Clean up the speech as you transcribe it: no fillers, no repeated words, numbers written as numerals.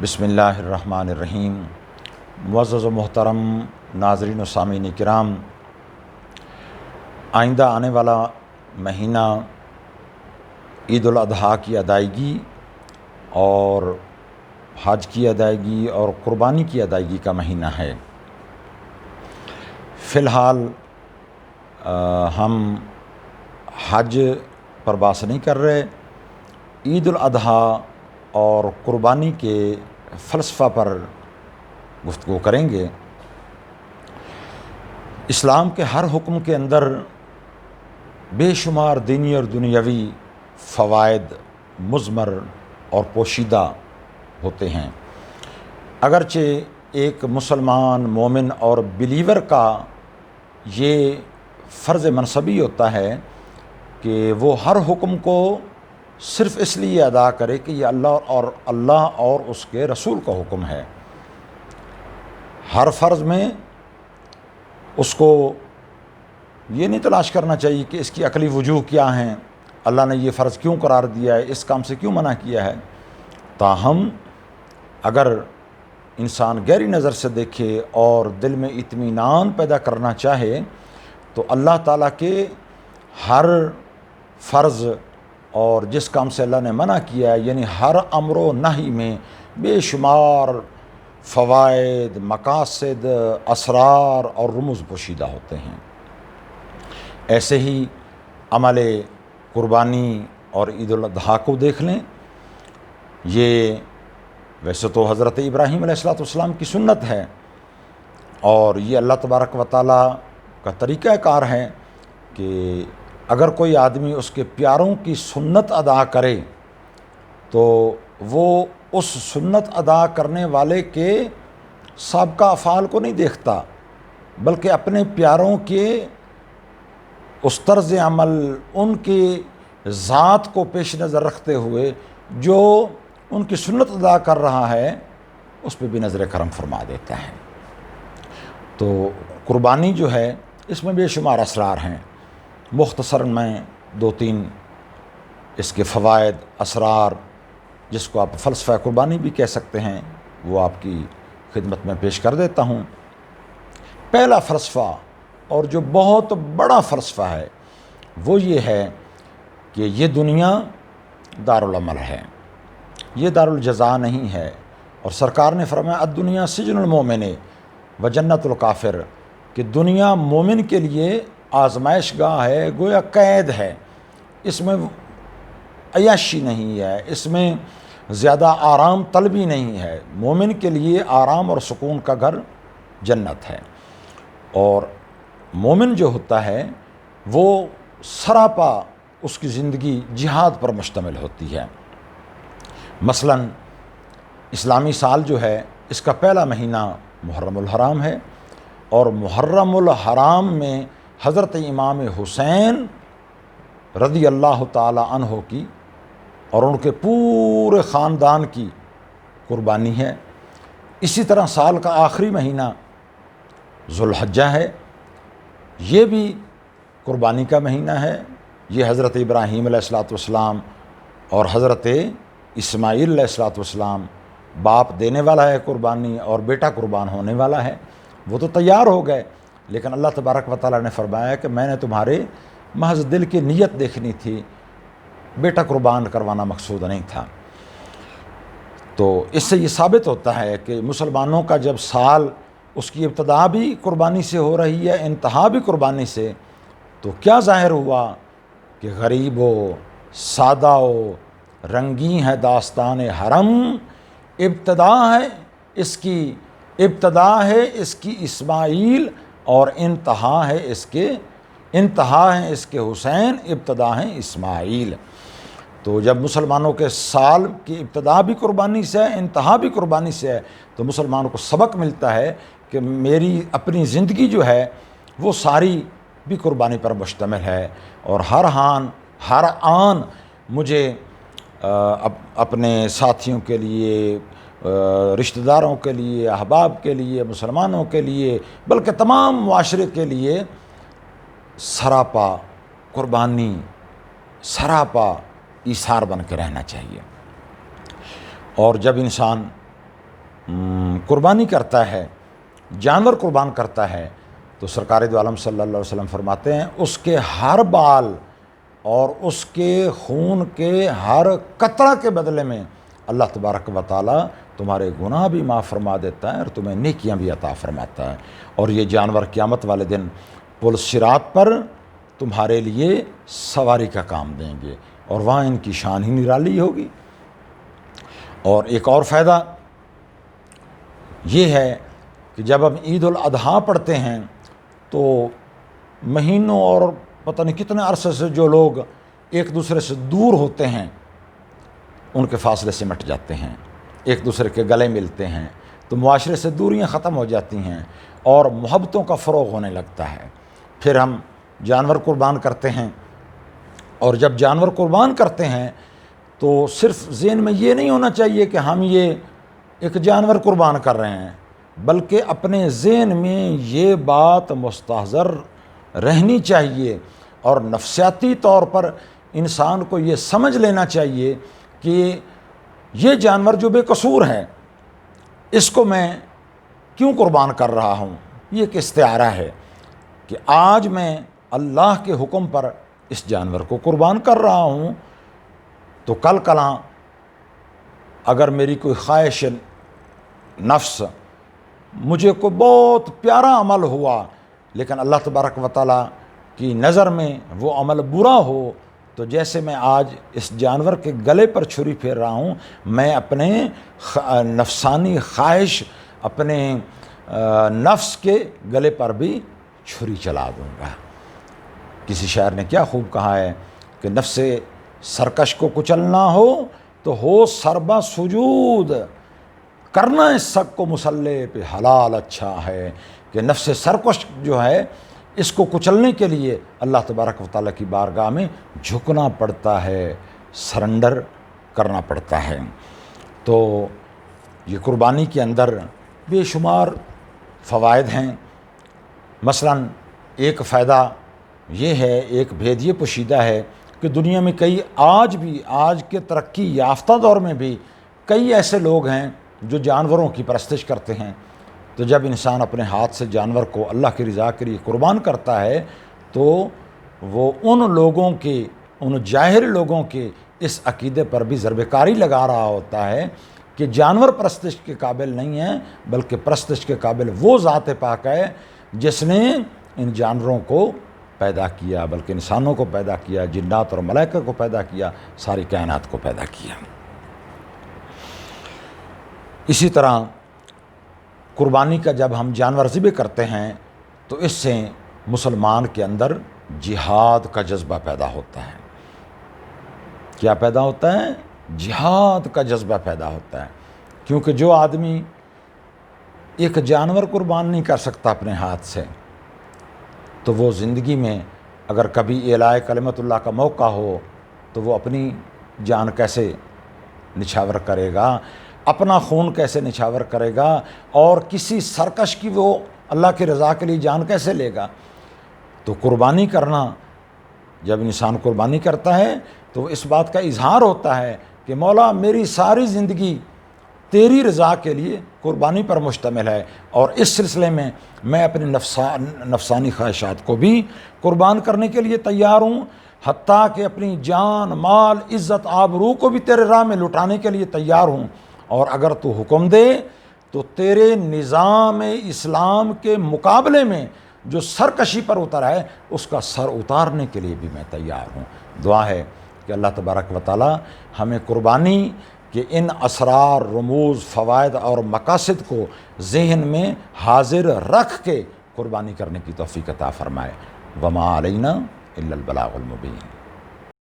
بسم اللہ الرحمن الرحیم۔ معزز و محترم ناظرین و سامعین کرام، آئندہ آنے والا مہینہ عید الاضحیٰ کی ادائیگی اور حج کی ادائیگی اور قربانی کی ادائیگی کا مہینہ ہے۔ فی الحال ہم حج پر بحث نہیں کر رہے، عید الاضحیٰ اور قربانی کے فلسفہ پر گفتگو کریں گے۔ اسلام کے ہر حکم کے اندر بے شمار دینی اور دنیاوی فوائد مضمر اور پوشیدہ ہوتے ہیں۔ اگرچہ ایک مسلمان مومن اور بلیور کا یہ فرض منصبی ہوتا ہے کہ وہ ہر حکم کو صرف اس لیے ادا کرے کہ یہ اللہ اور اس کے رسول کا حکم ہے۔ ہر فرض میں اس کو یہ نہیں تلاش کرنا چاہیے کہ اس کی عقلی وجوہ کیا ہیں، اللہ نے یہ فرض کیوں قرار دیا ہے، اس کام سے کیوں منع کیا ہے۔ تاہم اگر انسان گہری نظر سے دیکھے اور دل میں اطمینان پیدا کرنا چاہے تو اللہ تعالیٰ کے ہر فرض اور جس کام سے اللہ نے منع کیا ہے، یعنی ہر امر و نہی میں بے شمار فوائد، مقاصد، اسرار اور رموز پوشیدہ ہوتے ہیں۔ ایسے ہی عمل قربانی اور عید الاضحیٰ کو دیکھ لیں۔ یہ ویسے تو حضرت ابراہیم علیہ السلام کی سنت ہے اور یہ اللہ تبارک و تعالیٰ کا طریقہ کار ہے کہ اگر کوئی آدمی اس کے پیاروں کی سنت ادا کرے تو وہ اس سنت ادا کرنے والے کے سابقہ افعال کو نہیں دیکھتا، بلکہ اپنے پیاروں کے اس طرز عمل، ان کی ذات کو پیش نظر رکھتے ہوئے جو ان کی سنت ادا کر رہا ہے اس پہ بھی نظر کرم فرما دیتا ہے۔ تو قربانی جو ہے اس میں بے شمار اسرار ہیں۔ مختصراً میں دو تین اس کے فوائد، اسرار، جس کو آپ فلسفہ قربانی بھی کہہ سکتے ہیں، وہ آپ کی خدمت میں پیش کر دیتا ہوں۔ پہلا فلسفہ اور جو بہت بڑا فلسفہ ہے وہ یہ ہے کہ یہ دنیا دارالعمل ہے، یہ دارالجزا نہیں ہے۔ اور سرکار نے فرمایا الدنیا سجن المومن و جنت الکافر، کہ دنیا مومن کے لیے آزمائش گاہ ہے، گویا قید ہے، اس میں عیاشی نہیں ہے، اس میں زیادہ آرام طلبی نہیں ہے۔ مومن کے لیے آرام اور سکون کا گھر جنت ہے۔ اور مومن جو ہوتا ہے وہ سراپا اس کی زندگی جہاد پر مشتمل ہوتی ہے۔ مثلا اسلامی سال جو ہے اس کا پہلا مہینہ محرم الحرام ہے، اور محرم الحرام میں حضرت امام حسین رضی اللہ تعالی عنہ کی اور ان کے پورے خاندان کی قربانی ہے۔ اسی طرح سال کا آخری مہینہ ذوالحجہ ہے، یہ بھی قربانی کا مہینہ ہے۔ یہ حضرت ابراہیم علیہ السلام اور حضرت اسماعیل علیہ السلام، باپ دینے والا ہے قربانی اور بیٹا قربان ہونے والا ہے، وہ تو تیار ہو گئے، لیکن اللہ تبارک و تعالیٰ نے فرمایا کہ میں نے تمہارے محض دل کی نیت دیکھنی تھی، بیٹا قربان کروانا مقصود نہیں تھا۔ تو اس سے یہ ثابت ہوتا ہے کہ مسلمانوں کا جب سال اس کی ابتدا بھی قربانی سے ہو رہی ہے، انتہا بھی قربانی سے، تو کیا ظاہر ہوا کہ غریب و سادہ و رنگین ہے داستان حرم، ابتدا ہے اس کی اسماعیل اور انتہا ہے اس کے حسین، ابتدا ہیں اسماعیل۔ تو جب مسلمانوں کے سال کی ابتدا بھی قربانی سے ہے، انتہا بھی قربانی سے ہے، تو مسلمانوں کو سبق ملتا ہے کہ میری اپنی زندگی جو ہے وہ ساری بھی قربانی پر مشتمل ہے، اور ہر آن مجھے اپنے ساتھیوں کے لیے، رشتہ داروں کے لیے، احباب کے لیے، مسلمانوں کے لیے، بلکہ تمام معاشرے کے لیے سراپا قربانی، سراپا ایثار بن کے رہنا چاہیے۔ اور جب انسان قربانی کرتا ہے، جانور قربان کرتا ہے، تو سرکار دو عالم صلی اللہ علیہ وسلم فرماتے ہیں اس کے ہر بال اور اس کے خون کے ہر قطرہ کے بدلے میں اللہ تبارک و تعالی تمہارے گناہ بھی معاف فرما دیتا ہے اور تمہیں نیکیاں بھی عطا فرماتا ہے۔ اور یہ جانور قیامت والے دن پل صراط پر تمہارے لیے سواری کا کام دیں گے، اور وہاں ان کی شان ہی نرالی ہوگی۔ اور ایک اور فائدہ یہ ہے کہ جب ہم عید الاضحیٰ پڑھتے ہیں تو مہینوں اور پتہ نہیں کتنے عرصے سے جو لوگ ایک دوسرے سے دور ہوتے ہیں ان کے فاصلے سے مٹ جاتے ہیں، ایک دوسرے کے گلے ملتے ہیں، تو معاشرے سے دوریاں ختم ہو جاتی ہیں اور محبتوں کا فروغ ہونے لگتا ہے۔ پھر ہم جانور قربان کرتے ہیں، اور جب جانور قربان کرتے ہیں تو صرف ذہن میں یہ نہیں ہونا چاہیے کہ ہم یہ ایک جانور قربان کر رہے ہیں، بلکہ اپنے ذہن میں یہ بات مستحضر رہنی چاہیے اور نفسیاتی طور پر انسان کو یہ سمجھ لینا چاہیے کہ یہ جانور جو بے قصور ہے اس کو میں کیوں قربان کر رہا ہوں۔ یہ ایک استعارہ ہے کہ آج میں اللہ کے حکم پر اس جانور کو قربان کر رہا ہوں، تو کل کلاں اگر میری کوئی خواہش نفس مجھے کو بہت پیارا عمل ہوا لیکن اللہ تبارک و تعالیٰ کی نظر میں وہ عمل برا ہو، تو جیسے میں آج اس جانور کے گلے پر چھری پھیر رہا ہوں، میں اپنے نفسانی خواہش، اپنے نفس کے گلے پر بھی چھری چلا دوں گا۔ کسی شاعر نے کیا خوب کہا ہے کہ نفس سرکش کو کچلنا ہو سربا سجود، کرنا اس سب کو مسلح پہ حلال اچھا ہے، کہ نفس سرکش جو ہے اس کو کچلنے کے لیے اللہ تبارک و تعالیٰ کی بارگاہ میں جھکنا پڑتا ہے، سرنڈر کرنا پڑتا ہے۔ تو یہ قربانی کے اندر بے شمار فوائد ہیں۔ مثلاً ایک فائدہ یہ ہے، ایک بھید یہ پوشیدہ ہے کہ دنیا میں آج کے ترقی یافتہ دور میں بھی کئی ایسے لوگ ہیں جو جانوروں کی پرستش کرتے ہیں۔ تو جب انسان اپنے ہاتھ سے جانور کو اللہ کی رضا کے لیے قربان کرتا ہے تو وہ ان جاہر لوگوں کے اس عقیدے پر بھی ضرب کاری لگا رہا ہوتا ہے کہ جانور پرستش کے قابل نہیں ہیں، بلکہ پرستش کے قابل وہ ذات پاک ہے جس نے ان جانوروں کو پیدا کیا، بلکہ انسانوں کو پیدا کیا، جنات اور ملائکہ کو پیدا کیا، ساری کائنات کو پیدا کیا۔ اسی طرح قربانی کا جب ہم جانور ذبح کرتے ہیں تو اس سے مسلمان کے اندر جہاد کا جذبہ پیدا ہوتا ہے۔ کیا پیدا ہوتا ہے؟ جہاد کا جذبہ پیدا ہوتا ہے، کیونکہ جو آدمی ایک جانور قربان نہیں کر سکتا اپنے ہاتھ سے، تو وہ زندگی میں اگر کبھی اعلاء کلمت اللہ کا موقع ہو تو وہ اپنی جان کیسے نچھاور کرے گا، اپنا خون کیسے نچھاور کرے گا، اور کسی سرکش کی وہ اللہ کی رضا کے لیے جان کیسے لے گا۔ تو قربانی کرنا، جب انسان قربانی کرتا ہے تو اس بات کا اظہار ہوتا ہے کہ مولا میری ساری زندگی تیری رضا کے لیے قربانی پر مشتمل ہے، اور اس سلسلے میں میں اپنے نفسانی خواہشات کو بھی قربان کرنے کے لیے تیار ہوں، حتیٰ کہ اپنی جان، مال، عزت، آبرو کو بھی تیرے راہ میں لٹانے کے لیے تیار ہوں، اور اگر تو حکم دے تو تیرے نظام اسلام کے مقابلے میں جو سرکشی پر اترا ہے اس کا سر اتارنے کے لیے بھی میں تیار ہوں۔ دعا ہے کہ اللہ تبارک و تعالی ہمیں قربانی کہ ان اسرار، رموز، فوائد اور مقاصد کو ذہن میں حاضر رکھ کے قربانی کرنے کی توفیق عطا فرمائے۔ وما علینا الا البلاغ المبین۔